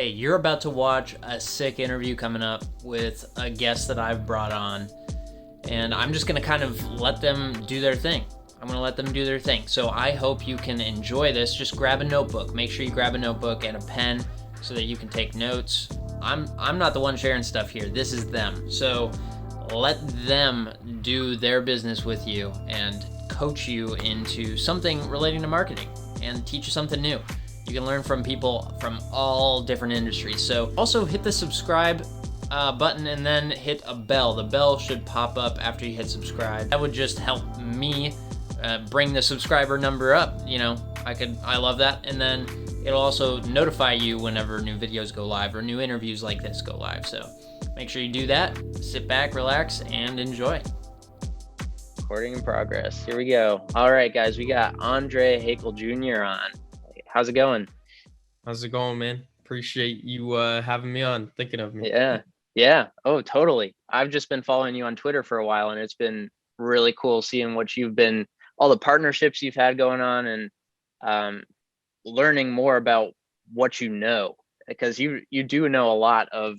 Hey, you're about to watch a sick interview coming up with a guest that I've brought on, and I'm just going to kind of let them do their thing. I'm going to let them do their thing. So I hope you can enjoy this. Just grab a notebook. Make sure you grab a notebook and a pen so that you can take notes. I'm not the one sharing stuff here. This is them. So let them do their business with you and coach you into something relating to marketing and teach you something new. You can learn from people from all different industries. So also hit the subscribe button and then hit a bell. The bell should pop up after you hit subscribe. That would just help me bring the subscriber number up. You know, I love that. And then it'll also notify you whenever new videos go live or new interviews like this go live. So make sure you do that. Sit back, relax, and enjoy. Recording in progress. Here we go. All right, guys, we got Andre Haykal Jr. on. How's it going? How's it going, man? Appreciate you having me on, thinking of me. Yeah. Oh, totally. I've just been following you on Twitter for a while, and it's been really cool seeing what you've been, all the partnerships you've had going on, and learning more about what you know, because you do know a lot of,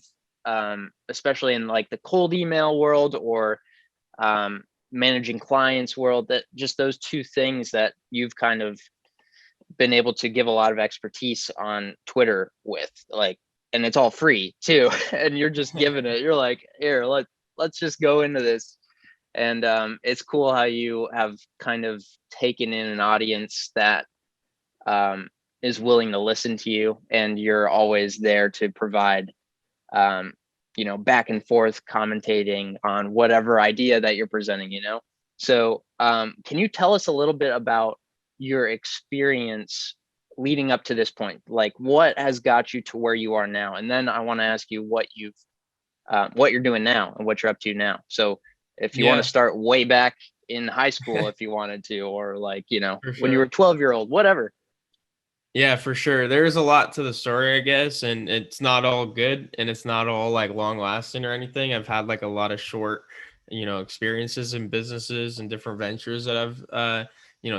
especially in like the cold email world or managing clients world, that just those two things that you've kind of been able to give a lot of expertise on Twitter with, like, and it's all free too. And you're just giving it, you're like, here, let's just go into this. And it's cool how you have kind of taken in an audience that is willing to listen to you, and you're always there to provide back and forth commentating on whatever idea that you're presenting. So can you tell us a little bit about your experience leading up to this point? Like, what has got you to where you are now? And then I want to ask you what you're doing now and what you're up to now. So if you want to start way back in high school, if you wanted to, or like, when you were a 12-year-old, whatever. Yeah, for sure. There's a lot to the story, I guess, and it's not all good and it's not all like long lasting or anything. I've had like a lot of short, experiences in businesses and different ventures that I've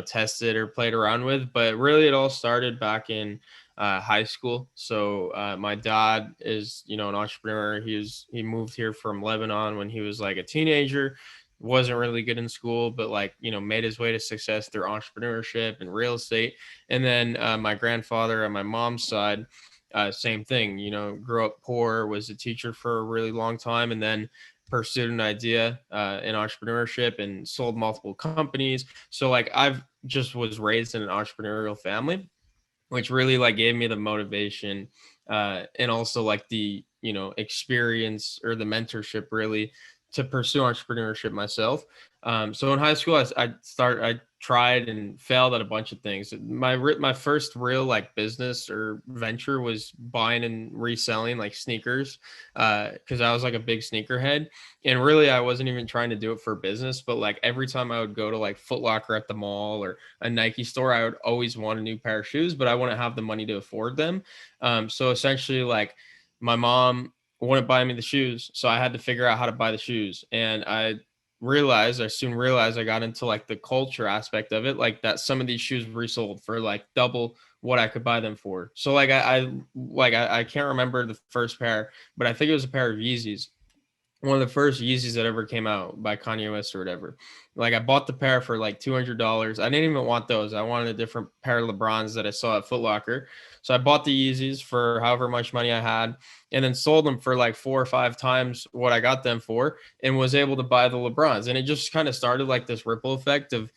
tested or played around with. But really, it all started back in high school. So my dad is, an entrepreneur. He moved here from Lebanon when he was like a teenager. Wasn't really good in school, but made his way to success through entrepreneurship and real estate. And then my grandfather on my mom's side, same thing. Grew up poor, was a teacher for a really long time, and then pursued an idea in entrepreneurship and sold multiple companies. So I've just was raised in an entrepreneurial family, which really gave me the motivation and also the experience or the mentorship really to pursue entrepreneurship myself. So in high school, I tried and failed at a bunch of things. My first real business or venture was buying and reselling sneakers, because I was a big sneakerhead, and really I wasn't even trying to do it for business. But every time I would go to Foot Locker at the mall or a Nike store, I would always want a new pair of shoes, but I wouldn't have the money to afford them. So essentially, my mom wouldn't buy me the shoes, so I had to figure out how to buy the shoes. And I soon realized I got into the culture aspect of it, that some of these shoes resold for double what I could buy them for. So I can't remember the first pair, but I think it was a pair of Yeezys, one of the first Yeezys that ever came out by Kanye West or whatever. I bought the pair for $200. I didn't even want those. I wanted a different pair of LeBrons that I saw at Foot Locker. So I bought the Yeezys for however much money I had, and then sold them for 4 or 5 times what I got them for, and was able to buy the LeBrons. And it just kind of started this ripple effect of,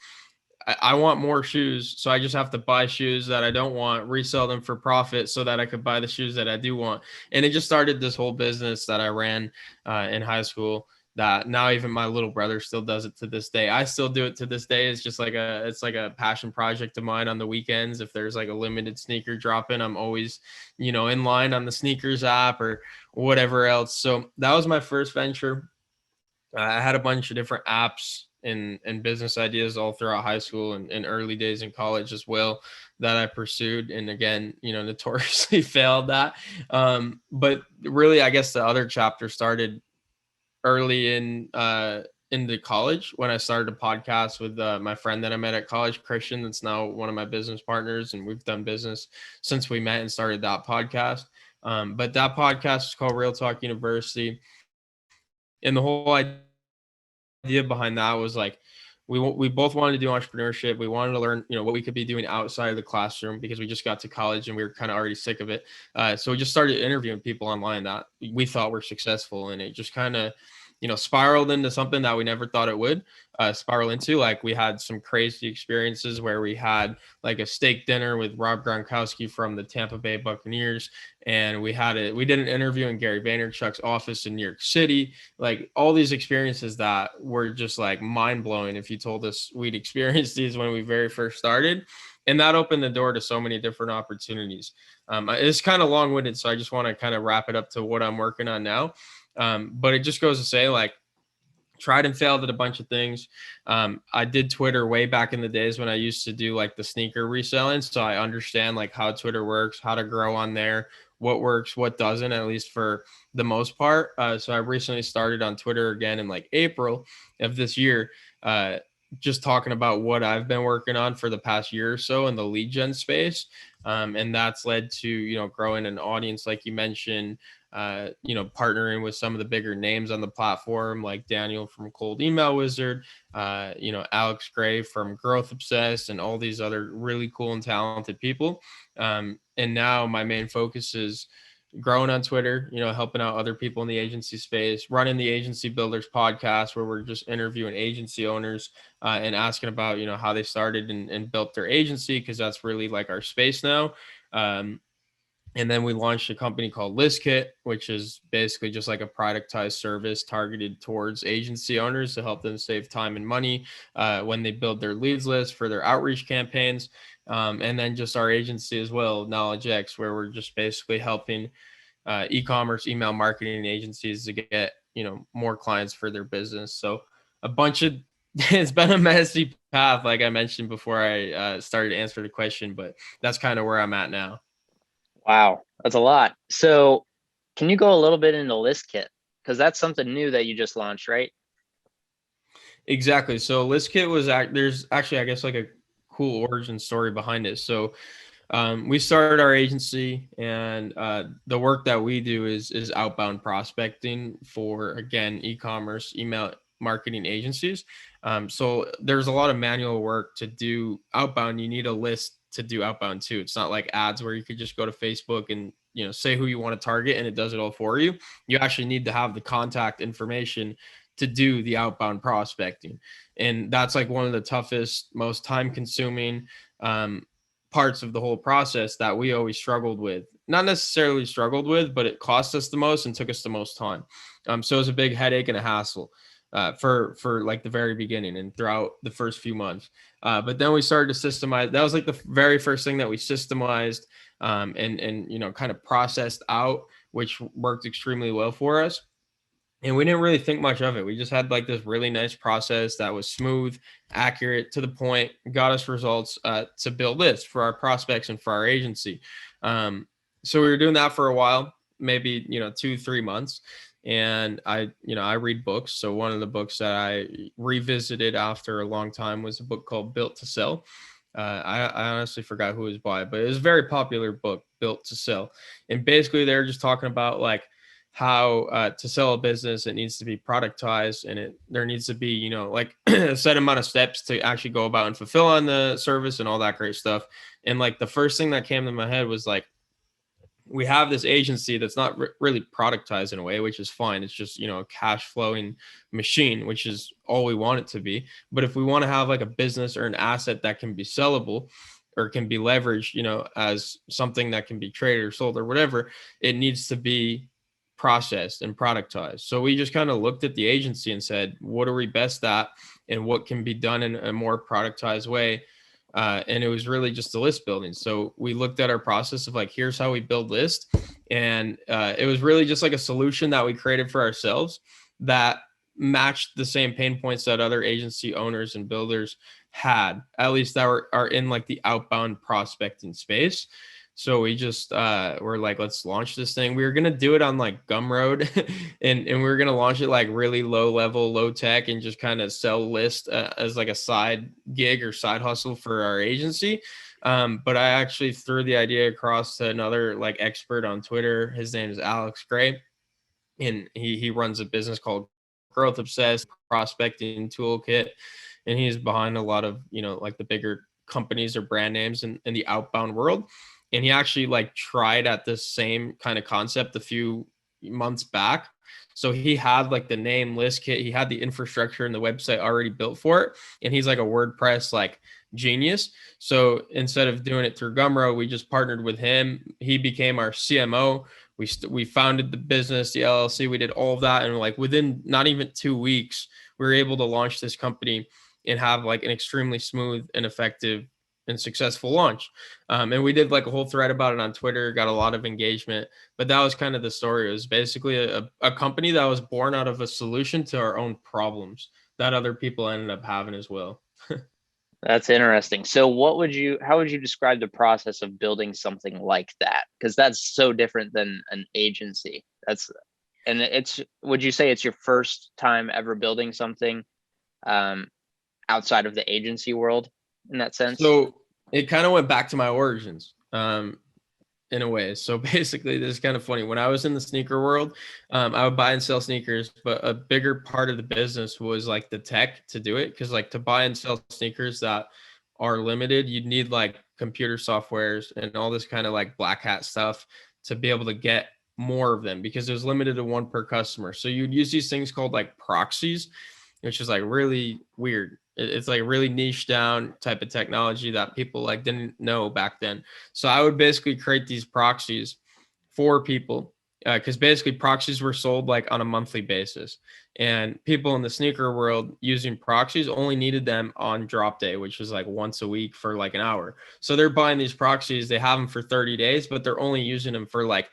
I want more shoes, so I just have to buy shoes that I don't want, resell them for profit so that I could buy the shoes that I do want. And it just started this whole business that I ran in high school, that now even my little brother still does it to this day. I still do it to this day. It's just it's a passion project of mine on the weekends. If there's a limited sneaker drop in, I'm always, in line on the sneakers app or whatever else. So that was my first venture. I had a bunch of different apps and business ideas all throughout high school and early days in college as well that I pursued. And again, notoriously failed that. But really, I guess the other chapter started early into college when I started a podcast with my friend that I met at college, Christian, that's now one of my business partners. And we've done business since we met and started that podcast. But that podcast is called Real Talk University. And the whole idea behind that was like, we both wanted to do entrepreneurship. We wanted to learn, what we could be doing outside of the classroom because we just got to college and we were kind of already sick of it. So we just started interviewing people online that we thought were successful, and it just kind of, spiraled into something that we never thought it would spiral into. Like, we had some crazy experiences where we had like a steak dinner with Rob Gronkowski from the Tampa Bay Buccaneers, and we did an interview in Gary Vaynerchuk's office in New York City. Like, all these experiences that were just like mind blowing if you told us we'd experienced these when we very first started. And that opened the door to so many different opportunities. It's kind of long winded, so I just want to kind of wrap it up to what I'm working on now. But it just goes to say, like, tried and failed at a bunch of things. I did Twitter way back in the days when I used to do like the sneaker reselling. So I understand like how Twitter works, how to grow on there, what works, what doesn't, at least for the most part. So I recently started on Twitter again in like April of this year, just talking about what I've been working on for the past year or so in the lead gen space. And that's led to, growing an audience, like you mentioned, partnering with some of the bigger names on the platform, like Daniel from Cold Email Wizard, Alex Gray from Growth Obsessed, and all these other really cool and talented people. And now my main focus is growing on Twitter, helping out other people in the agency space, running the Agency Builders podcast, where we're just interviewing agency owners and asking about, how they started and built their agency, because that's really like our space now. And then we launched a company called ListKit, which is basically just like a productized service targeted towards agency owners to help them save time and money when they build their leads list for their outreach campaigns. And then just our agency as well, Knowledge X, where we're just basically helping e-commerce, email marketing agencies to get, more clients for their business. So a bunch of, it's been a messy path, like I mentioned before I started to answer the question, but that's kind of where I'm at now. Wow, that's a lot. So can you go a little bit into ListKit? Because that's something new that you just launched, right? Exactly. So ListKit there's actually, I guess, like a cool origin story behind it. So we started our agency, and the work that we do is outbound prospecting for, again, e-commerce, email marketing agencies. So there's a lot of manual work to do outbound. You need a list to do outbound too. It's not like ads where you could just go to Facebook and say who you want to target and it does it all for you. You actually need to have the contact information to do the outbound prospecting, and that's like one of the toughest, most time consuming parts of the whole process that we always struggled with. Not necessarily struggled with, but it cost us the most and took us the most time. So it was a big headache and a hassle for like the very beginning and throughout the first few months. But then we started to systemize. That was like the very first thing that we systemized and kind of processed out, which worked extremely well for us. And we didn't really think much of it. We just had like this really nice process that was smooth, accurate, to the point, got us results to build lists for our prospects and for our agency. So we were doing that for a while, maybe 2-3 months. And I read books. So one of the books that I revisited after a long time was a book called Built to Sell. I honestly forgot who it was by, but it was a very popular book, Built to Sell. And basically they're just talking about like how to sell a business, it needs to be productized, and there needs to be like a set amount of steps to actually go about and fulfill on the service and all that great stuff. And like the first thing that came to my head was like, we have this agency that's not really productized in a way, which is fine. It's just a cash flowing machine, which is all we want it to be. But if we want to have like a business or an asset that can be sellable or can be leveraged as something that can be traded or sold or whatever, it needs to be processed and productized. So we just kind of looked at the agency and said, what are we best at and what can be done in a more productized way? And it was really just the list building. So we looked at our process of like, here's how we build lists. And it was really just like a solution that we created for ourselves that matched the same pain points that other agency owners and builders had, at least that are in like the outbound prospecting space. So we just were like, let's launch this thing. We were gonna do it on like Gumroad, and we were gonna launch it like really low level, low tech, and just kind of sell list as like a side gig or side hustle for our agency. But I actually threw the idea across to another like expert on Twitter. His name is Alex Gray, and he runs a business called Growth Obsessed Prospecting Toolkit, and he's behind a lot of, you know, like the bigger companies or brand names in the outbound world. And he actually like tried at this same kind of concept a few months back. So he had like the name ListKit, he had the infrastructure and the website already built for it, and he's like a WordPress like genius. So instead of doing it through Gumroad, we just partnered with him. He became our CMO. We founded the business, the LLC. We did all of that, and like within not even 2 weeks, we were able to launch this company and have like an extremely smooth and effective and successful launch. And we did like a whole thread about it on Twitter, got a lot of engagement. But that was kind of the story. It was basically a company that was born out of a solution to our own problems that other people ended up having as well. That's interesting. So how would you describe the process of building something like that? Because that's so different than an agency. Would you say it's your first time ever building something um, outside of the agency world in that sense? So it kind of went back to my origins. In a way. So basically, this is kind of funny. When I was in the sneaker world, I would buy and sell sneakers, but a bigger part of the business was like the tech to do it. Because like to buy and sell sneakers that are limited, you'd need like computer softwares and all this kind of like black hat stuff to be able to get more of them, because it was limited to one per customer. So you'd use these things called like proxies, which is like really weird. It's like really niche down type of technology that people like didn't know back then. So I would basically create these proxies for people, because basically proxies were sold like on a monthly basis, and people in the sneaker world using proxies only needed them on drop day, which was like once a week for like an hour. So they're buying these proxies, they have them for 30 days, but they're only using them for like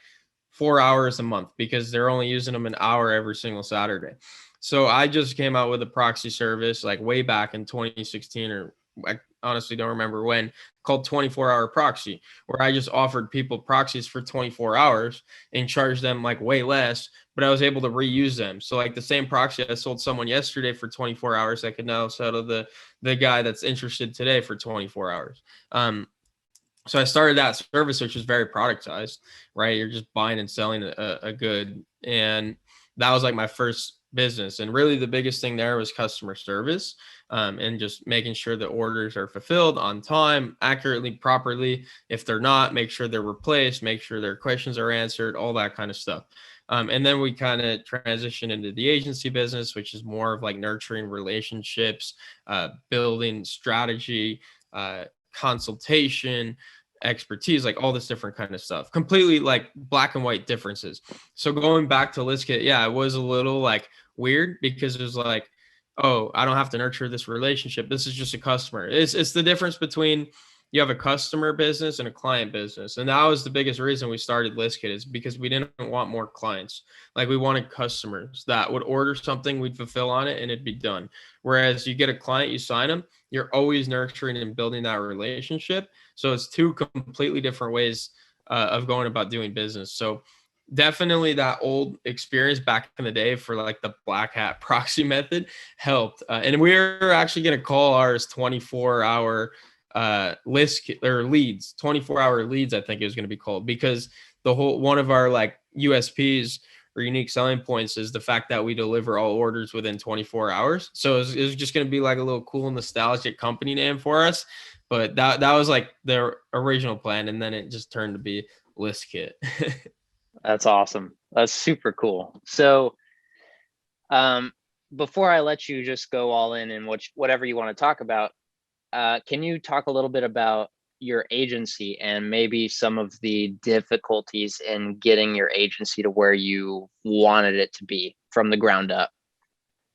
4 hours a month because they're only using them an hour every single Saturday. So I just came out with a proxy service like way back in 2016, or I honestly don't remember when, called 24-hour proxy, where I just offered people proxies for 24 hours and charged them like way less, but I was able to reuse them. So like the same proxy I sold someone yesterday for 24 hours, I could now sell to the guy that's interested today for 24 hours. So I started that service, which was very productized, right? You're just buying and selling a good. And that was like my first business. And really the biggest thing there was customer service, and just making sure the orders are fulfilled on time, accurately, properly. If they're not, make sure they're replaced, make sure their questions are answered, all that kind of stuff. And then we kind of transition into the agency business, which is more of like nurturing relationships, building strategy, consultation, expertise, like all this different kind of stuff, completely like black and white differences. So going back to ListKit, yeah, it was a little like weird because it was like, oh, I don't have to nurture this relationship. This is just a customer. It's the difference between you have a customer business and a client business. And that was the biggest reason we started ListKit, is because we didn't want more clients. Like we wanted customers that would order something, we'd fulfill on it, and it'd be done. Whereas you get a client, you sign them, you're always nurturing and building that relationship. So it's two completely different ways of going about doing business. So definitely that old experience back in the day for like the black hat proxy method helped. And we're actually going to call ours 24-hour list or leads, 24-hour leads, I think it was going to be called, because the whole one of our like USPs or unique selling points is the fact that we deliver all orders within 24 hours. So it was just going to be like a little cool nostalgic company name for us. But that was like the original plan, and then it just turned to be ListKit. That's awesome. That's super cool. So um, before I let you just go all in and whatever you want to talk about, can you talk a little bit about your agency and maybe some of the difficulties in getting your agency to where you wanted it to be from the ground up?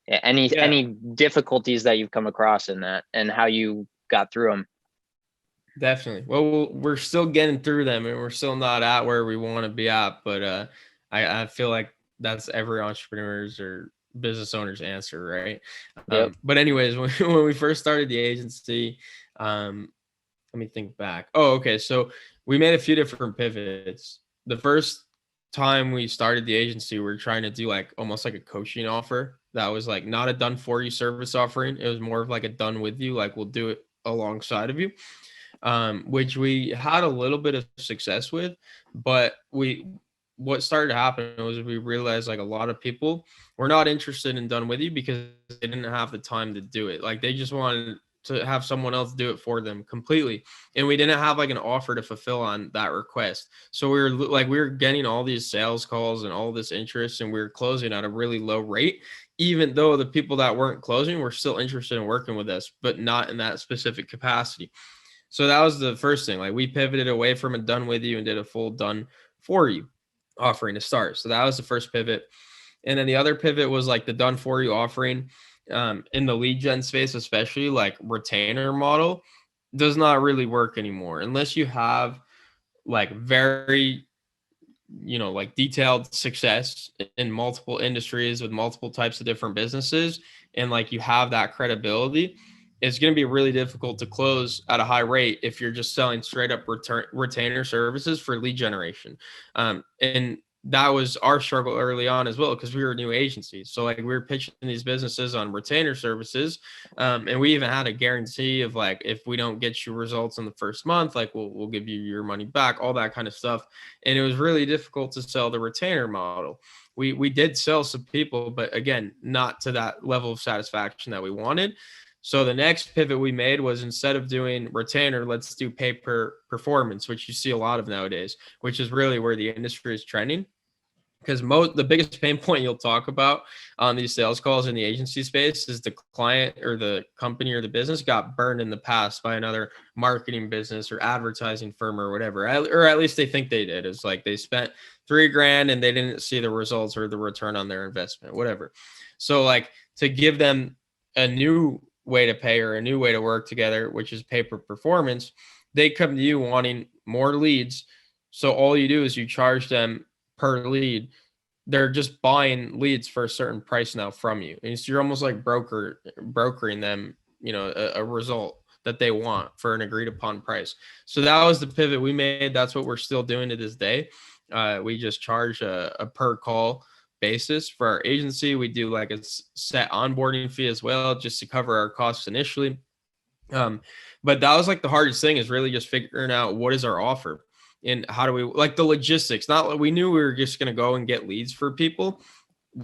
Yeah, Any difficulties that you've come across in that and how you got through them? definitely. Well, we're still getting through them, and we're still not at where we want to be at. But I feel like that's every entrepreneur's or business owner's answer, right? Yep. But anyways, when we first started the agency, let me think back. Oh, okay. So we made a few different pivots. The first time we started the agency, we were trying to do like almost like a coaching offer that was like not a done for you service offering. It was more of like a done with you, like we'll do it alongside of you. which we had a little bit of success with, but what started to happen was we realized like a lot of people were not interested in Done With You because they didn't have the time to do it. Like they just wanted to have someone else do it for them completely. And we didn't have like an offer to fulfill on that request. So we were getting all these sales calls and all this interest, and we were closing at a really low rate, even though the people that weren't closing were still interested in working with us, but not in that specific capacity. So that was the first thing. Like we pivoted away from a Done With You and did a full Done For You offering to start. So that was the first pivot. And then the other pivot was like the Done For You offering, in the lead gen space, especially like retainer model does not really work anymore unless you have like very, like detailed success in multiple industries with multiple types of different businesses. And like you have that credibility, it's going to be really difficult to close at a high rate if you're just selling straight up retainer services for lead generation. And that was our struggle early on as well, because we were a new agency. So like we were pitching these businesses on retainer services. And we even had a guarantee of like, if we don't get you results in the first month, like we'll give you your money back, all that kind of stuff. And it was really difficult to sell the retainer model. We did sell some people, but again, not to that level of satisfaction that we wanted. So the next pivot we made was, instead of doing retainer, let's do pay per performance, which you see a lot of nowadays, which is really where the industry is trending. Because the biggest pain point you'll talk about on these sales calls in the agency space is the client or the company or the business got burned in the past by another marketing business or advertising firm or whatever, or at least they think they did. It's like they spent $3,000 and they didn't see the results or the return on their investment, whatever. So like to give them a new way to pay or a new way to work together, which is pay per performance, they come to you wanting more leads. So all you do is you charge them per lead. They're just buying leads for a certain price now from you, and so you're almost like brokering them, a result that they want for an agreed upon price. So that was the pivot we made. That's what we're still doing to this day. We just charge a per call basis for our agency. We do like a set onboarding fee as well, just to cover our costs initially. But that was like the hardest thing, is really just figuring out what is our offer and how do we, like, the logistics. Not like we knew we were just going to go and get leads for people.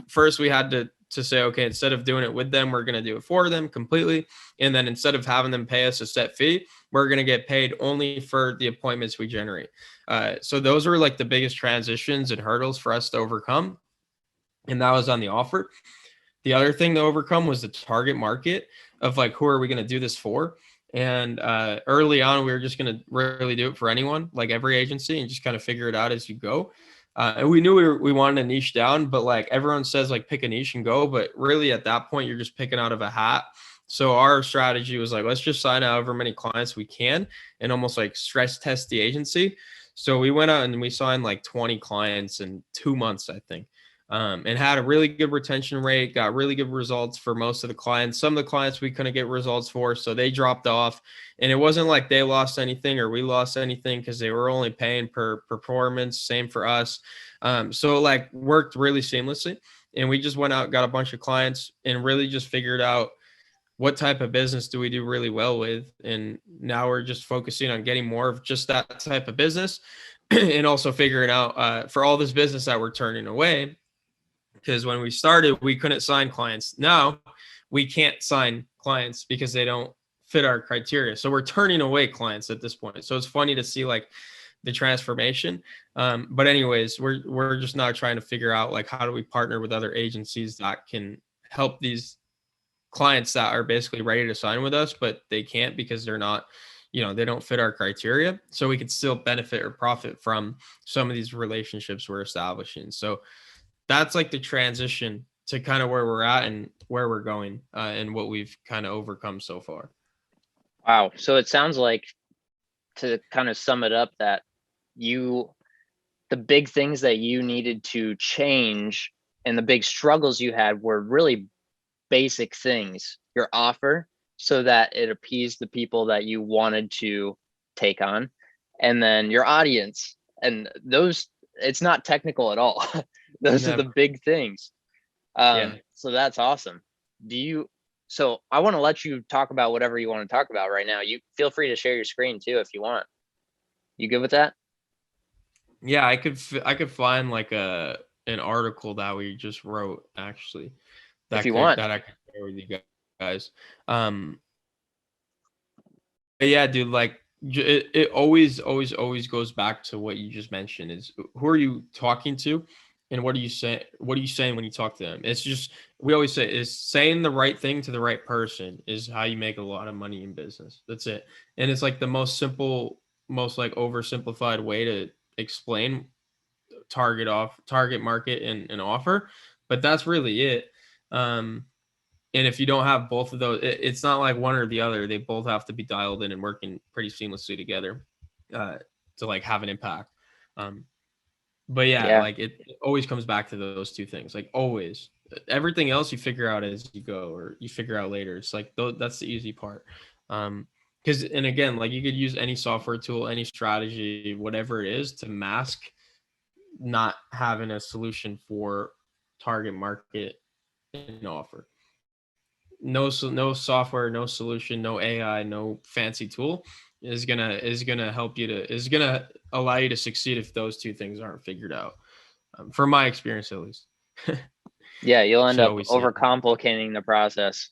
First we had to say, okay, instead of doing it with them, we're going to do it for them completely. And then instead of having them pay us a set fee, we're going to get paid only for the appointments we generate. So those were like the biggest transitions and hurdles for us to overcome. And that was on the offer. The other thing to overcome was the target market of like, who are we going to do this for? And early on, we were just going to really do it for anyone, like every agency, and just kind of figure it out as you go. And we knew we wanted to niche down, but like everyone says, like pick a niche and go. But really at that point, you're just picking out of a hat. So our strategy was like, let's just sign however many clients we can and almost like stress test the agency. So we went out and we signed like 20 clients in 2 months, I think. And had a really good retention rate, got really good results for most of the clients. Some of the clients we couldn't get results for, so they dropped off. And it wasn't like they lost anything or we lost anything, because they were only paying per performance. Same for us. So it like worked really seamlessly. And we just went out, got a bunch of clients, and really just figured out what type of business do we do really well with. And now we're just focusing on getting more of just that type of business, and also figuring out for all this business that we're turning away. Because when we started, we couldn't sign clients. Now we can't sign clients because they don't fit our criteria. So we're turning away clients at this point. So it's funny to see like the transformation. But anyways, we're just now trying to figure out like, how do we partner with other agencies that can help these clients that are basically ready to sign with us, but they can't because they're not, they don't fit our criteria. So we could still benefit or profit from some of these relationships we're establishing. So that's like the transition to kind of where we're at and where we're going, and what we've kind of overcome so far. Wow. So it sounds like, to kind of sum it up, that the big things that you needed to change and the big struggles you had were really basic things. Your offer, so that it appeased the people that you wanted to take on, and then your audience. And those, it's not technical at all. Those are the big things. Yeah. So that's awesome. So I want to let you talk about whatever you want to talk about right now. You feel free to share your screen too if you want. You good with that? Yeah, I could find like an article that we just wrote actually If you want. that I could share with you guys. Um, but yeah, dude, like it always goes back to what you just mentioned is who are you talking to and what are you saying when you talk to them? It's just we always say is saying the right thing to the right person is how you make a lot of money in business. That's it. And it's like the most simple, most like oversimplified way to explain target market and offer, but that's really it. Um, and if you don't have both of those, it's not like one or the other. They both have to be dialed in and working pretty seamlessly together uh, to like have an impact. Um, but yeah, Yeah. like it always comes back to those two things. Like always, everything else you figure out as you go, or you figure out later. It's like that's the easy part. Because and again, like you could use any software tool, any strategy, whatever it is, to mask not having a solution for target market and offer. No software, no solution, no AI, no fancy tool is gonna help you to is gonna allow you to succeed if those two things aren't figured out. From my experience, at least. Yeah, you'll end Should up always say it. overcomplicating the process.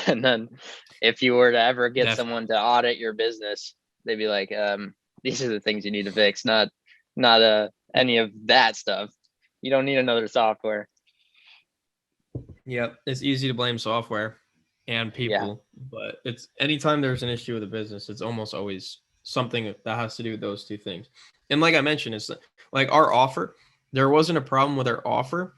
And then if you were to ever get Definitely. someone to audit your business, they'd be like, these are the things you need to fix, not any of that stuff. You don't need another software. Yep, it's easy to blame software and Yeah. people, but it's anytime there's an issue with a business, it's almost always something that has to do with those two things. And like I mentioned, it's like our offer. There wasn't a problem with our offer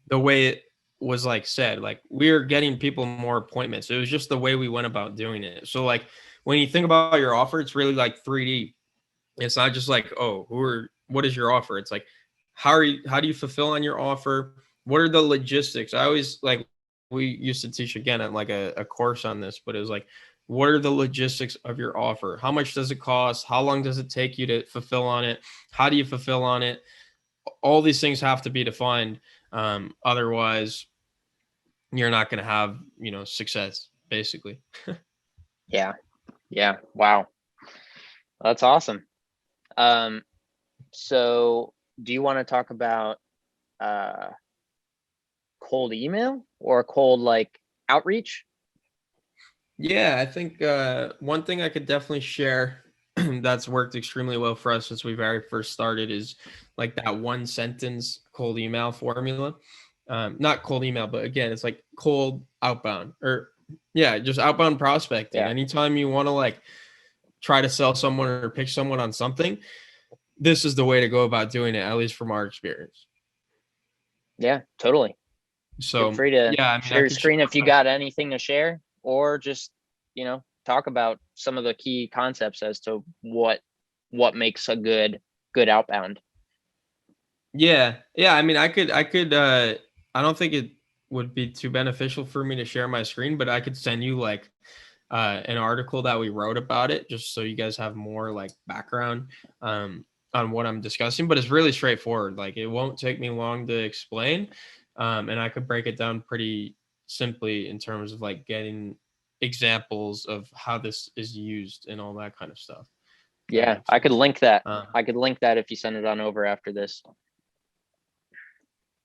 the way it was like said. Like we're getting people more appointments. It was just the way we went about doing it. So like when you think about your offer, it's really like 3D. It's not just like, oh, what is your offer? It's like, how do you fulfill on your offer? What are the logistics? I always like, we used to teach again at like a course on this, but it was like, what are the logistics of your offer? How much does it cost? How long does it take you to fulfill on it? How do you fulfill on it? All these things have to be defined. Otherwise, you're not going to have, success basically. Yeah. Yeah. Wow. That's awesome. Um, so do you want to talk about uh cold email or cold like outreach? Yeah, I think one thing I could definitely share that's worked extremely well for us since we very first started is like that one sentence cold email formula. Not cold email, but again, it's like cold outbound or yeah, just outbound prospecting. Yeah. Anytime you want to like try to sell someone or pitch someone on something, this is the way to go about doing it, at least from our experience. Yeah, totally. Feel So free to yeah, I mean, share I your could share screen if you got anything to share, or just, talk about some of the key concepts as to what makes a good outbound. Yeah. Yeah, I mean, I don't think it would be too beneficial for me to share my screen, but I could send you like an article that we wrote about it just so you guys have more like background on what I'm discussing, but it's really straightforward. Like it won't take me long to explain. And I could break it down pretty simply in terms of like getting examples of how this is used and all that kind of stuff. If that Yeah, makes sense. Um, I could link that if you send it on over after this.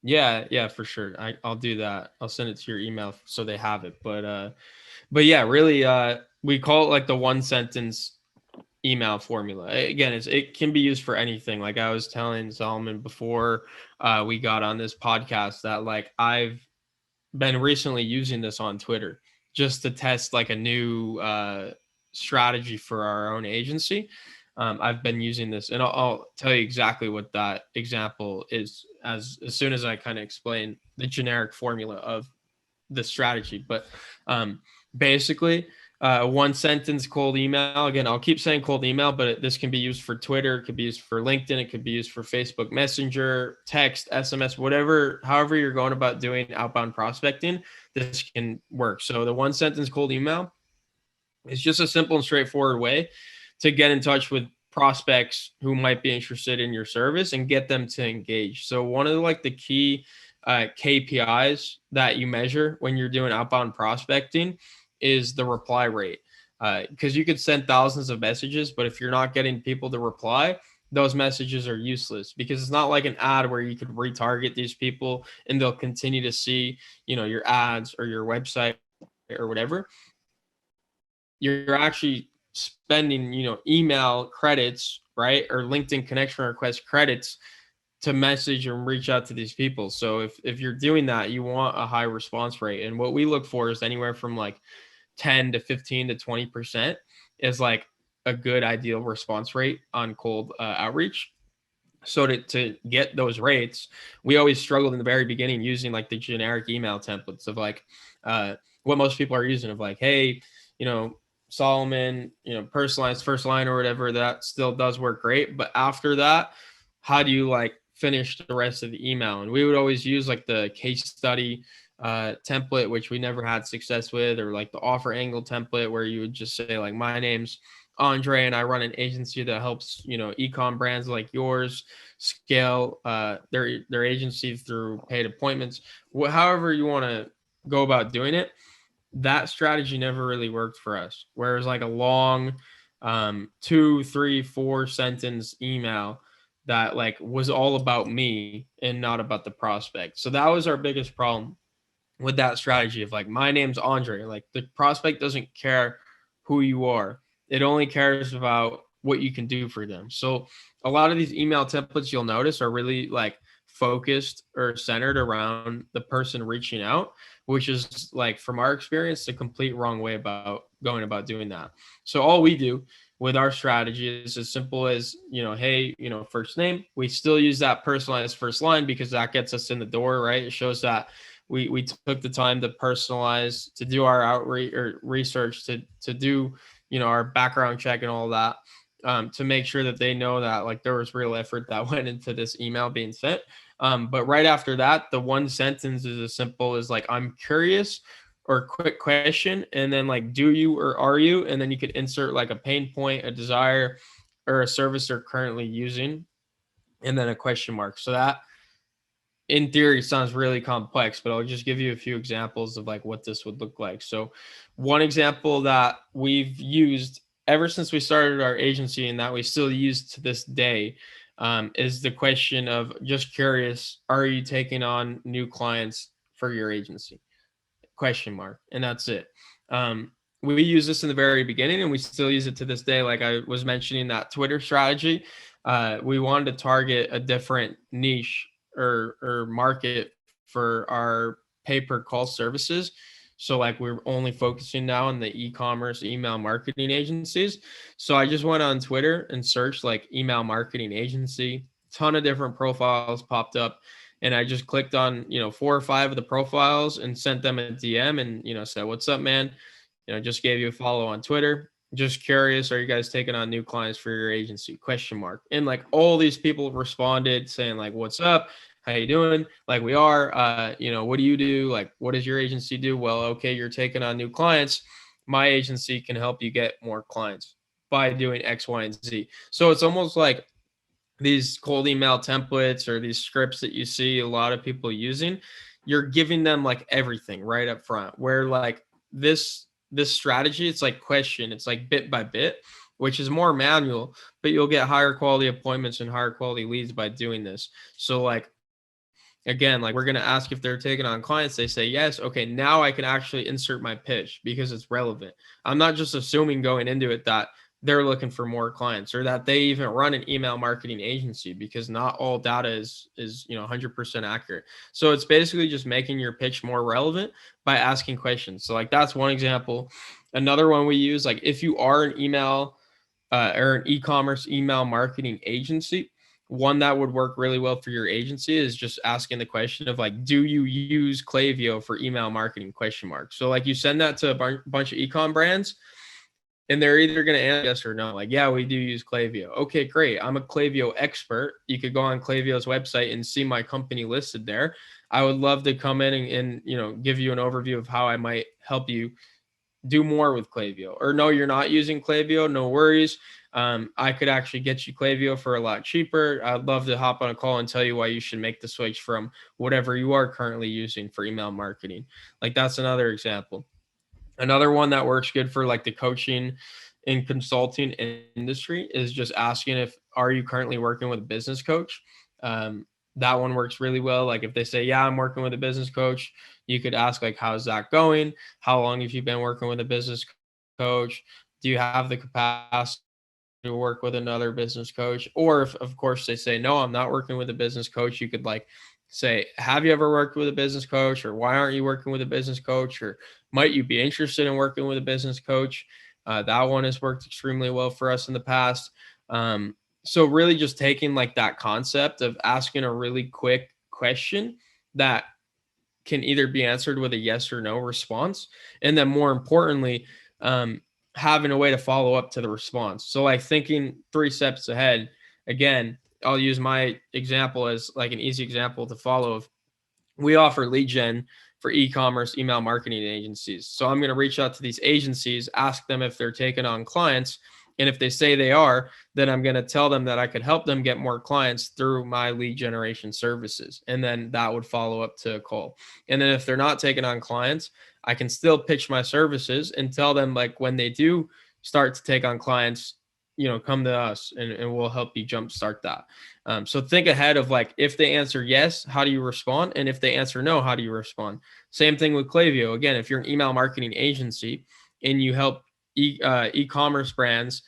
Yeah, yeah, for sure. I'll do that. I'll send it to your email so they have it. But yeah, really we call it like the one sentence email formula. Again, it can be used for anything. Like I was telling Solomon before we got on this podcast that like I've been recently using this on Twitter just to test like a new strategy for our own agency. I've been using this, and I'll tell you exactly what that example is as soon as I kind of explain the generic formula of the strategy. But basically, one sentence cold email. Again, I'll keep saying cold email, but this can be used for Twitter, it could be used for LinkedIn, it could be used for Facebook Messenger, text, SMS, whatever, however you're going about doing outbound prospecting, this can work. So the one sentence cold email is just a simple and straightforward way to get in touch with prospects who might be interested in your service and get them to engage. So one of like the key KPIs that you measure when you're doing outbound prospecting is the reply rate. Because you could send thousands of messages, but if you're not getting people to reply, those messages are useless, because it's not like an ad where you could retarget these people and they'll continue to see, your ads or your website or whatever. You're actually spending, email credits, right? Or LinkedIn connection request credits to message and reach out to these people. So if you're doing that, you want a high response rate. And what we look for is anywhere from like 10 to 15 to 20% is like a good ideal response rate on cold outreach. So to get those rates, we always struggled in the very beginning using like the generic email templates of like what most people are using of like, hey, Solomon, personalized first line or whatever. That still does work great. But after that, how do you like finish the rest of the email? And we would always use like the case study template, which we never had success with, or like the offer angle template where you would just say like, my name's Andre and I run an agency that helps, e-com brands like yours scale their agency through paid appointments. However you want to go about doing it, that strategy never really worked for us. Whereas like a long 2, 3, 4 sentence email that like was all about me and not about the prospect. So that was our biggest problem with that strategy of like, my name's Andre. Like the prospect doesn't care who you are. It only cares about what you can do for them. So a lot of these email templates you'll notice are really like focused or centered around the person reaching out, which is like, from our experience, the complete wrong way about going about doing that. So all we do with our strategy is as simple as, hey, first name. We still use that personalized first line because that gets us in the door, right? It shows that we took the time to personalize, to do our outreach or research, to do, our background check and all that, to make sure that they know that like there was real effort that went into this email being sent. But right after that, the one sentence is as simple as like, I'm curious, or quick question, and then like, do you or are you? And then you could insert like a pain point, a desire, or a service they're currently using, and then a question mark. So that in theory sounds really complex, but I'll just give you a few examples of like what this would look like. So one example that we've used ever since we started our agency and that we still use to this day is the question of, just curious, are you taking on new clients for your agency? Question mark. And that's it. We use this in the very beginning and we still use it to this day. Like I was mentioning that Twitter strategy, we wanted to target a different niche or market for our pay-per-call services. So like we're only focusing now on the e-commerce email marketing agencies. So I just went on Twitter and searched like email marketing agency. Ton of different profiles popped up. And I just clicked on, 4 or 5 of the profiles and sent them a DM and, said, what's up, man? Just gave you a follow on Twitter. Just curious, are you guys taking on new clients for your agency? Question mark. And like all these people responded saying like, what's up? How you doing? Like we are, what do you do? Like, what does your agency do? Well, okay, you're taking on new clients. My agency can help you get more clients by doing X, Y, and Z. So it's almost like these cold email templates or these scripts that you see a lot of people using, you're giving them like everything right up front, where like this strategy, it's like question, it's like bit by bit, which is more manual, but you'll get higher quality appointments and higher quality leads by doing this. So like, again, like we're going to ask if they're taking on clients. They say yes. Okay, now I can actually insert my pitch because it's relevant. I'm not just assuming going into it that they're looking for more clients or that they even run an email marketing agency, because not all data is 100% accurate. So it's basically just making your pitch more relevant by asking questions. So like that's one example. Another one we use, like if you are an email or an e-commerce email marketing agency, one that would work really well for your agency is just asking the question of like, do you use Klaviyo for email marketing? Question mark. So like you send that to a bunch of e-com brands, and they're either going to answer yes or no. Like, yeah, we do use Klaviyo. Okay, great. I'm a Klaviyo expert. You could go on Klaviyo's website and see my company listed there. I would love to come in and give you an overview of how I might help you do more with Klaviyo, or no, you're not using Klaviyo, no worries. I could actually get you Klaviyo for a lot cheaper. I'd love to hop on a call and tell you why you should make the switch from whatever you are currently using for email marketing. Like, that's another example. Another one that works good for like the coaching and consulting industry is just asking if, are you currently working with a business coach? That one works really well. Like if they say, yeah, I'm working with a business coach, you could ask like, how's that going? How long have you been working with a business coach? Do you have the capacity to work with another business coach? Or if of course they say, no, I'm not working with a business coach, you could like say, have you ever worked with a business coach? Or why aren't you working with a business coach? Or might you be interested in working with a business coach? That one has worked extremely well for us in the past. So really just taking like that concept of asking a really quick question that can either be answered with a yes or no response. And then more importantly, um, having a way to follow up to the response. So like thinking 3 steps ahead. Again, I'll use my example as like an easy example to follow. Of we offer lead gen for e-commerce email marketing agencies. So I'm going to reach out to these agencies, ask them if they're taking on clients. And if they say they are, then I'm going to tell them that I could help them get more clients through my lead generation services. And then that would follow up to a call. And then if they're not taking on clients, I can still pitch my services and tell them like when they do start to take on clients, come to us and we'll help you jumpstart that. So think ahead of like, if they answer yes, how do you respond? And if they answer no, how do you respond? Same thing with Klaviyo. Again, if you're an email marketing agency and you help e-commerce brands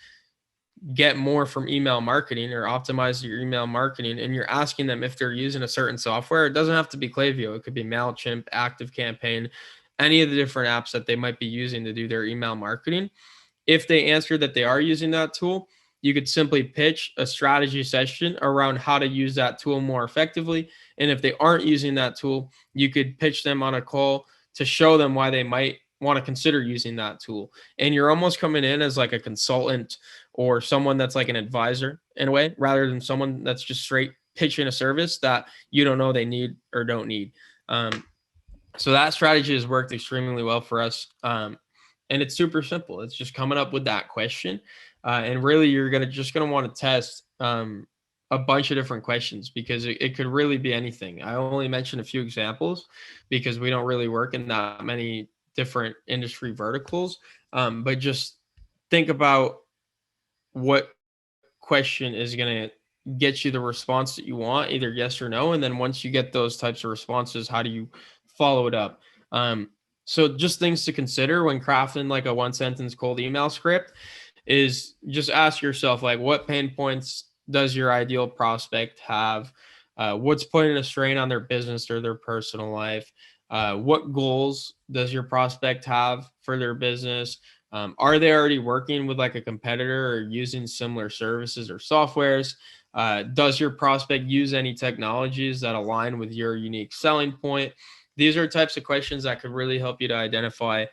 get more from email marketing or optimize your email marketing, and you're asking them if they're using a certain software, it doesn't have to be Klaviyo. It could be MailChimp, ActiveCampaign, any of the different apps that they might be using to do their email marketing. If they answer that they are using that tool, you could simply pitch a strategy session around how to use that tool more effectively. And if they aren't using that tool, you could pitch them on a call to show them why they might want to consider using that tool. And you're almost coming in as like a consultant or someone that's like an advisor in a way, rather than someone that's just straight pitching a service that you don't know they need or don't need. So that strategy has worked extremely well for us. And it's super simple. It's just coming up with that question. And really, you're just gonna want to test a bunch of different questions, because it could really be anything. I only mentioned a few examples because we don't really work in that many different industry verticals. But just think about what question is going to get you the response that you want, either yes or no. And then once you get those types of responses, how do you follow it up? So just things to consider when crafting like a 1 sentence cold email script is just ask yourself, like, what pain points does your ideal prospect have? What's putting a strain on their business or their personal life? What goals does your prospect have for their business? Are they already working with like a competitor or using similar services or softwares? Does your prospect use any technologies that align with your unique selling point? These are types of questions that could really help you to identify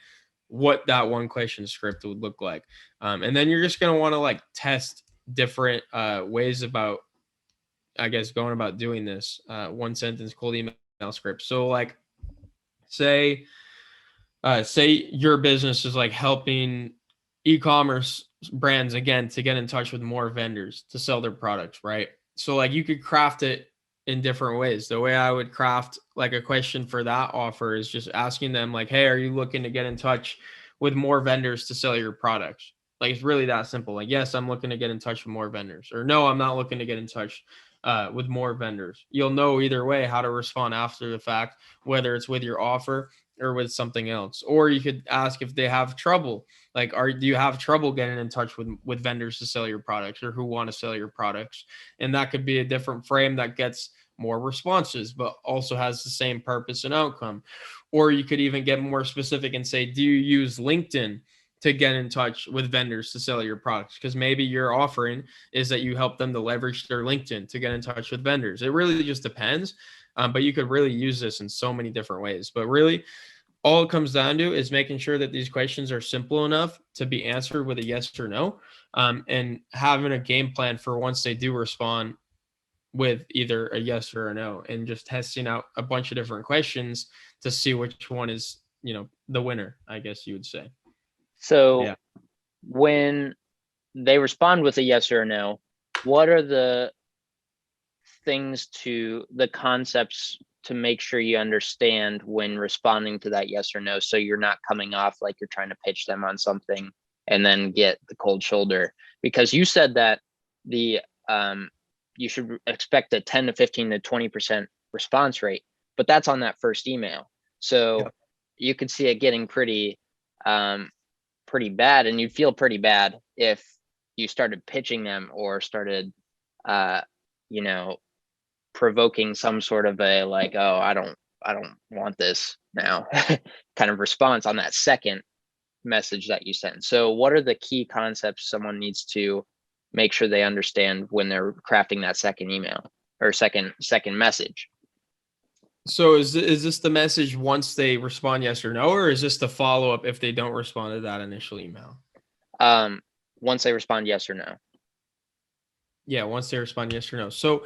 what that 1 question script would look like. And then you're just going to want to like test different ways about, I guess, going about doing this 1 sentence cold email script. So like say your business is like helping e-commerce brands again to get in touch with more vendors to sell their products, right? So like you could craft it in different ways. The way I would craft like a question for that offer is just asking them like, hey, are you looking to get in touch with more vendors to sell your products? Like, it's really that simple. Like, yes, I'm looking to get in touch with more vendors, or no, I'm not looking to get in touch with more vendors. You'll know either way how to respond after the fact, whether it's with your offer or with something else. Or you could ask if they have trouble. Like, do you have trouble getting in touch with vendors to sell your products, or who want to sell your products? And that could be a different frame that gets more responses, but also has the same purpose and outcome. Or you could even get more specific and say, do you use LinkedIn to get in touch with vendors to sell your products? Because maybe your offering is that you help them to leverage their LinkedIn to get in touch with vendors. It really just depends. But you could really use this in so many different ways. But really, all it comes down to is making sure that these questions are simple enough to be answered with a yes or no, and having a game plan for once they do respond with either a yes or a no, and just testing out a bunch of different questions to see which one is, the winner, I guess you would say. So Yeah. when they respond with a yes or a no, what are the concepts to make sure you understand when responding to that yes or no, so you're not coming off like you're trying to pitch them on something and then get the cold shoulder? Because you said that the you should expect a 10 to 15 to 20% response rate, but that's on that first email. So Yep. you could see it getting pretty bad, and you'd feel pretty bad if you started pitching them or started uh you know provoking some sort of a like, oh, I don't want this now kind of response on that second message that you send. So what are the key concepts someone needs to make sure they understand when they're crafting that second email or second message? So is this the message once they respond yes or no, or is this the follow up if they don't respond to that initial email? um Once they respond yes or no. Yeah, once they respond yes or no. So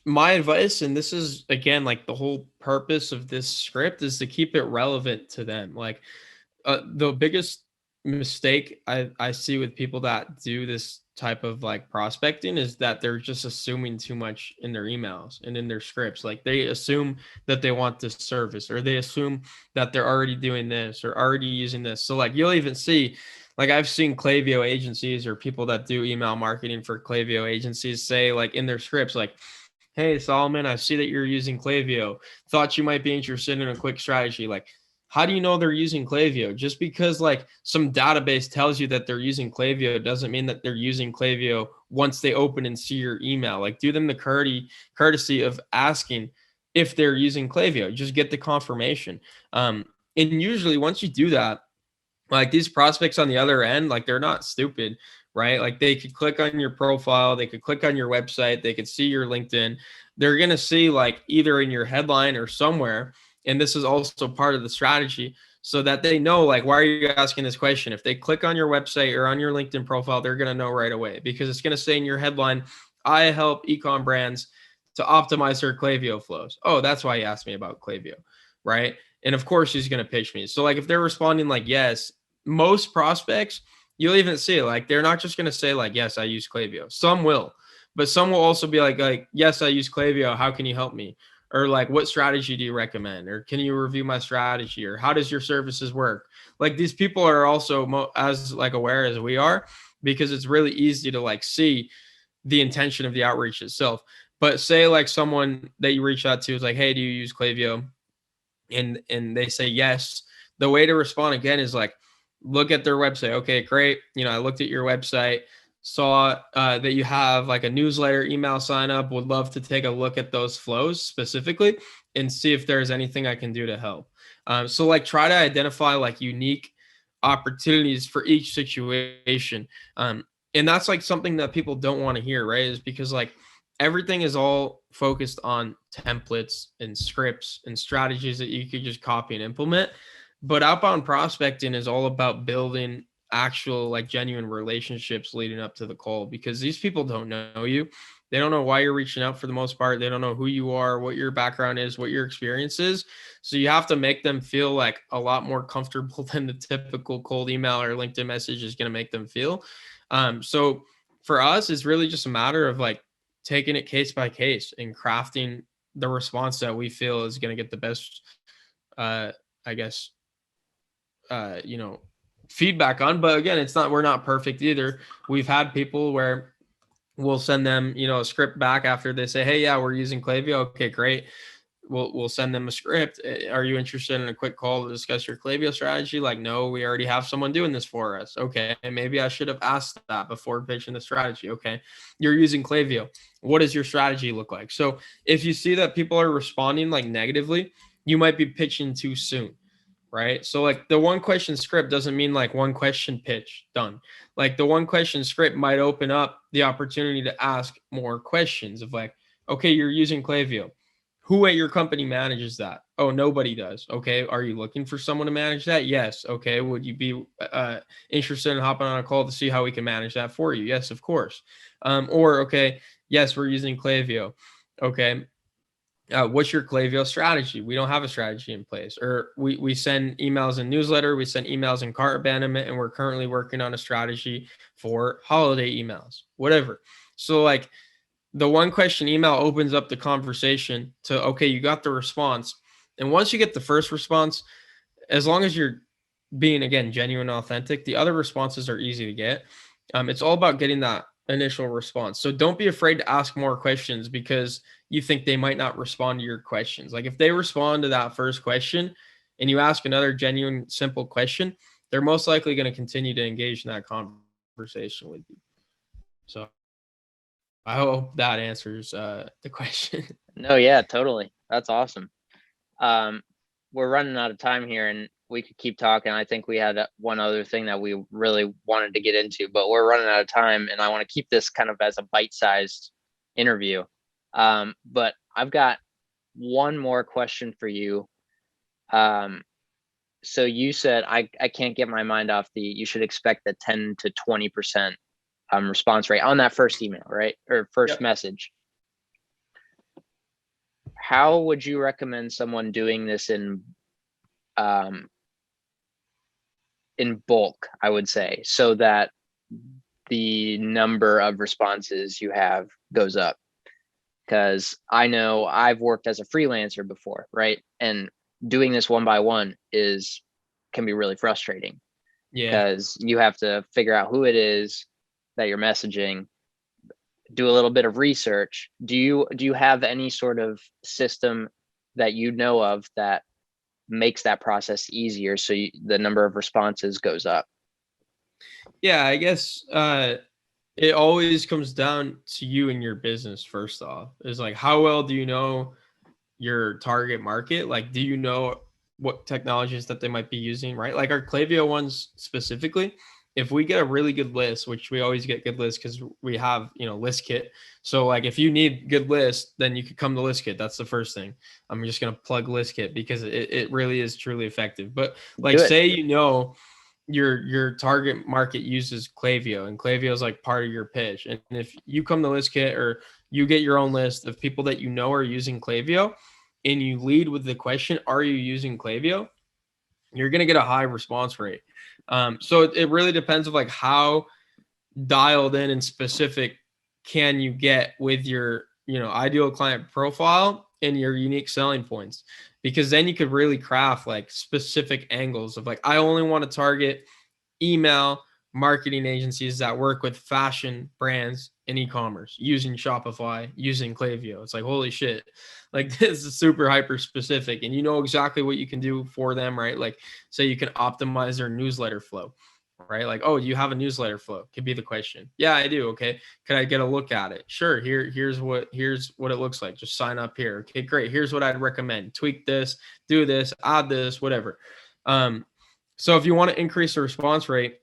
my advice, and this is again like the whole purpose of this script, is to keep it relevant to them. Like the biggest mistake I see with people that do this type of like prospecting is that they're just assuming too much in their emails and in their scripts. Like they assume that they want this service, or they assume that they're already doing this or already using this. So like you'll even see, like I've seen Klaviyo agencies or people that do email marketing for Klaviyo agencies say like in their scripts, like, hey Solomon, I see that you're using Klaviyo. Thought you might be interested in a quick strategy. Like, how do you know they're using Klaviyo? Just because like some database tells you that they're using Klaviyo doesn't mean that they're using Klaviyo once they open and see your email. Like do them the courtesy of asking if they're using Klaviyo. Just get the confirmation. And usually once you do that, like these prospects on the other end, like they're not stupid, right? Like they could click on your profile, they could click on your website, they could see your LinkedIn. They're going to see like either in your headline or somewhere. And this is also part of the strategy so that they know, like, why are you asking this question? If they click on your website or on your LinkedIn profile, they're going to know right away because it's going to say in your headline, I help ecom brands to optimize their Klaviyo flows. Oh, that's why he asked me about Klaviyo, right? And of course, he's going to pitch me. So, like, if they're responding like yes, most prospects, you'll even see like they're not just going to say like yes, I use Klaviyo. Some will, but some will also be like yes, I use Klaviyo. How can you help me? Or like what strategy do you recommend? Or can you review my strategy? Or how does your services work? Like these people are also as like aware as we are because it's really easy to like see the intention of the outreach itself. But say like someone that you reach out to is like, hey, do you use Klaviyo? And they say yes. The way to respond again is like, look at their website. Okay, great. I looked at your website, saw that you have like a newsletter email sign up. Would love to take a look at those flows specifically and see if there's anything I can do to help. So like try to identify like unique opportunities for each situation. And that's like something that people don't want to hear, right? Is because like everything is all focused on templates and scripts and strategies that you could just copy and implement. But outbound prospecting is all about building actual like genuine relationships leading up to the call because these people don't know you. They don't know why you're reaching out for the most part. They don't know who you are, what your background is, what your experience is. So you have to make them feel like a lot more comfortable than the typical cold email or LinkedIn message is going to make them feel. So for us, it's really just a matter of like taking it case by case and crafting the response that we feel is going to get the best, I guess, uh, you know, feedback on. But again, we're not perfect either. We've had people where we'll send them, a script back after they say, hey, yeah, we're using Klaviyo. Okay, great. We'll send them a script. Are you interested in a quick call to discuss your Klaviyo strategy? Like, no, we already have someone doing this for us. Okay, maybe I should have asked that before pitching the strategy. Okay, you're using Klaviyo. What does your strategy look like? So if you see that people are responding like negatively, you might be pitching too soon, right? So like the one question script doesn't mean like one question pitch done. Like the one question script might open up the opportunity to ask more questions of like, okay, you're using Klaviyo. Who at your company manages that? Oh, nobody does. Okay. Are you looking for someone to manage that? Yes. Okay. Would you be interested in hopping on a call to see how we can manage that for you? Yes, of course. Or, okay, yes, we're using Klaviyo. Okay. What's your Klaviyo strategy? We don't have a strategy in place. Or we send emails in newsletter, we send emails in cart abandonment, and we're currently working on a strategy for holiday emails, whatever. So like the one question email opens up the conversation to, okay, you got the response. And once you get the first response, as long as you're being, again, genuine, authentic, the other responses are easy to get. It's all about getting that initial response. So don't be afraid to ask more questions because you think they might not respond to your questions. Like if they respond to that first question and you ask another genuine, simple question, they're most likely going to continue to engage in that conversation with you. So I hope that answers the question. No, yeah, totally. That's awesome. We're running out of time here and we could keep talking. I think we had one other thing that we really wanted to get into, but we're running out of time and I want to keep this kind of as a bite-sized interview. But I've got one more question for you. So you said I can't get my mind off you should expect the 10 to 20% response rate on that first email, right? Or first message. How would you recommend someone doing this in bulk, I would say, so that the number of responses you have goes up? Because I know I've worked as a freelancer before, right? And doing this one by one can be really frustrating. Yeah. Because you have to figure out who it is that you're messaging, do a little bit of research. Do you have any sort of system that you know of that makes that process easier so the number of responses goes up? Yeah, I guess it always comes down to you and your business. First off, is like, how well do you know your target market? Like, do you know what technologies that they might be using, right? Like our Klaviyo ones specifically, if we get a really good list, which we always get good lists because we have, ListKit. So like if you need good lists, then you could come to ListKit. That's the first thing. I'm just going to plug ListKit because it really is truly effective. But like say, your target market uses Klaviyo and Klaviyo is like part of your pitch. And if you come to ListKit or you get your own list of people that you know are using Klaviyo and you lead with the question, are you using Klaviyo? You're going to get a high response rate. So it really depends of like how dialed in and specific can you get with your, ideal client profile and your unique selling points, because then you could really craft like specific angles of like, I only want to target email marketing agencies that work with fashion brands in e-commerce using Shopify, using Klaviyo. It's like, holy shit, like this is super hyper specific and you know exactly what you can do for them, right? Like say you can optimize their newsletter flow, right? Like, oh, do you have a newsletter flow? Could be the question. Yeah, I do. Okay. Can I get a look at it? Sure. Here's what it looks like. Just sign up here. Okay, great. Here's what I'd recommend. Tweak this, do this, add this, whatever. So if you want to increase the response rate,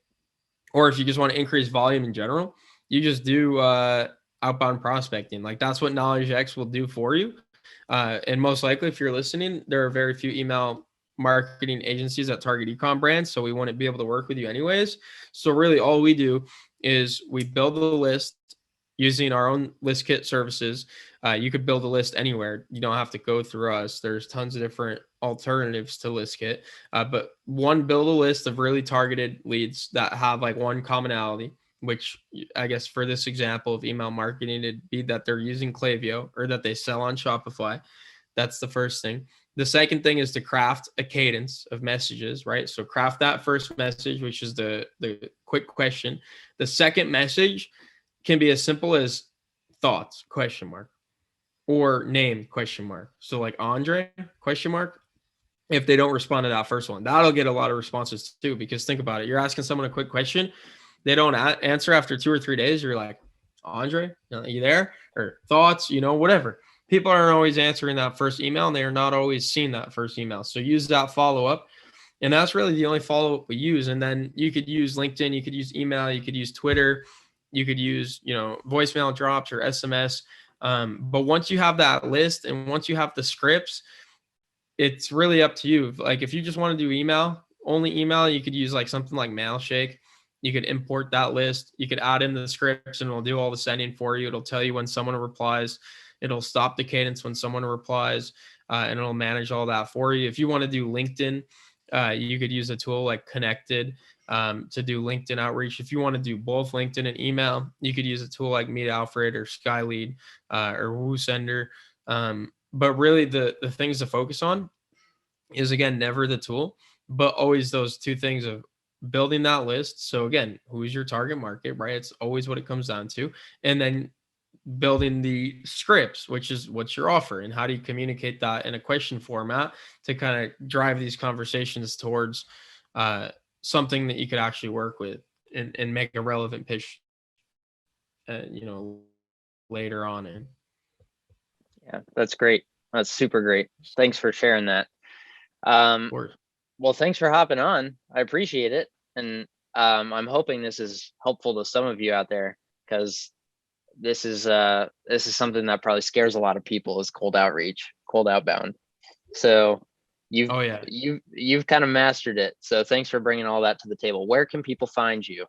or if you just want to increase volume in general, you just do outbound prospecting. Like that's what Knowledge X will do for you. And most likely, if you're listening, there are very few email marketing agencies that target e-com brands, so we wouldn't be able to work with you anyways. So really all we do is we build the list using our own ListKit services. You could build a list anywhere. You don't have to go through us. There's tons of different alternatives to ListKit. But build a list of really targeted leads that have like one commonality, which I guess for this example of email marketing, it'd be that they're using Klaviyo or that they sell on Shopify. That's the first thing. The second thing is to craft a cadence of messages, right? So craft that first message, which is the quick question. The second message can be as simple as thoughts, ? Or name ? So like Andre ? If they don't respond to that first one, that'll get a lot of responses too, because think about it. You're asking someone a quick question. They don't answer after 2 or 3 days. You're like, Andre, are you there? Or thoughts, whatever. People aren't always answering that first email and they are not always seeing that first email. So use that follow-up. And that's really the only follow-up we use. And then you could use LinkedIn, you could use email, you could use Twitter, you could use, voicemail drops or SMS. But once you have that list and once you have the scripts, it's really up to you. Like if you just want to do only email, you could use like something like Mailshake. You could import that list. You could add in the scripts and it'll do all the sending for you. It'll tell you when someone replies. It'll stop the cadence when someone replies, and it'll manage all that for you. If you want to do LinkedIn, you could use a tool like Connected to do LinkedIn outreach. If you want to do both LinkedIn and email, you could use a tool like Meet Alfred or Skylead or WooSender. But really, the things to focus on is, again, never the tool, but always those two things of building that list. So again, who's your target market, right? It's always what it comes down to. And then building the scripts, which is what's your offer and how do you communicate that in a question format to kind of drive these conversations towards something that you could actually work with and make a relevant pitch, later on in. Yeah, that's great. That's super great. Thanks for sharing that. Of course. Well, thanks for hopping on. I appreciate it. And I'm hoping this is helpful to some of you out there, because this is something that probably scares a lot of people, is cold outreach, cold outbound. So you've kind of mastered it. So thanks for bringing all that to the table. Where can people find you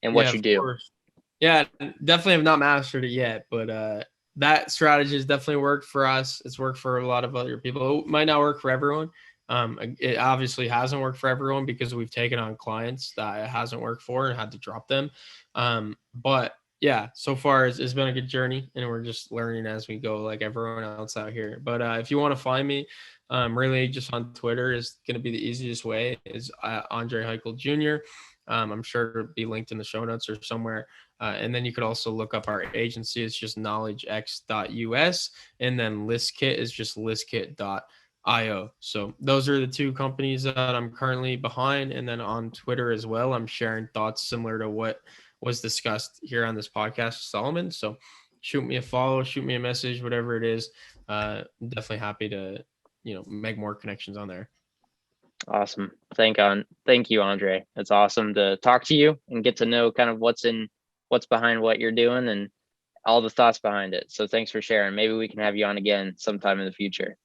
and what you do? Course. Yeah, definitely have not mastered it yet, but that strategy has definitely worked for us. It's worked for a lot of other people. It might not work for everyone. It obviously hasn't worked for everyone because we've taken on clients that it hasn't worked for and had to drop them. But yeah, so far it's been a good journey, and we're just learning as we go, like everyone else out here. But if you want to find me, really just on Twitter is going to be the easiest way, is Andre Haykal Jr. I'm sure it'll be linked in the show notes or somewhere. And then you could also look up our agency. It's just knowledgex.us. And then ListKit is just listkit.io. So those are the two companies that I'm currently behind. And then on Twitter as well, I'm sharing thoughts similar to what was discussed here on this podcast, Solomon. So shoot me a follow, shoot me a message, whatever it is. I'm definitely happy to, make more connections on there. Awesome. Thank you, Andre. It's awesome to talk to you and get to know kind of what's behind what you're doing and all the thoughts behind it. So thanks for sharing. Maybe we can have you on again sometime in the future.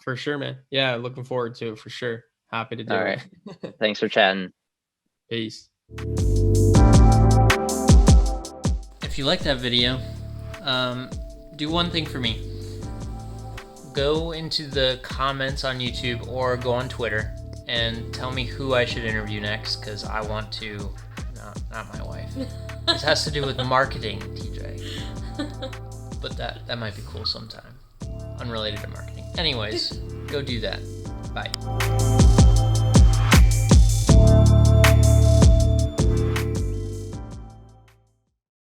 For sure, man. Yeah, looking forward to it for sure. Happy to do it. All right. Thanks for chatting. Peace. If you like that video, do one thing for me. Go into the comments on YouTube or go on Twitter and tell me who I should interview next, because I want to, not my wife. This has to do with marketing, TJ. But that might be cool sometime. Unrelated to marketing. Anyways, go do that. Bye.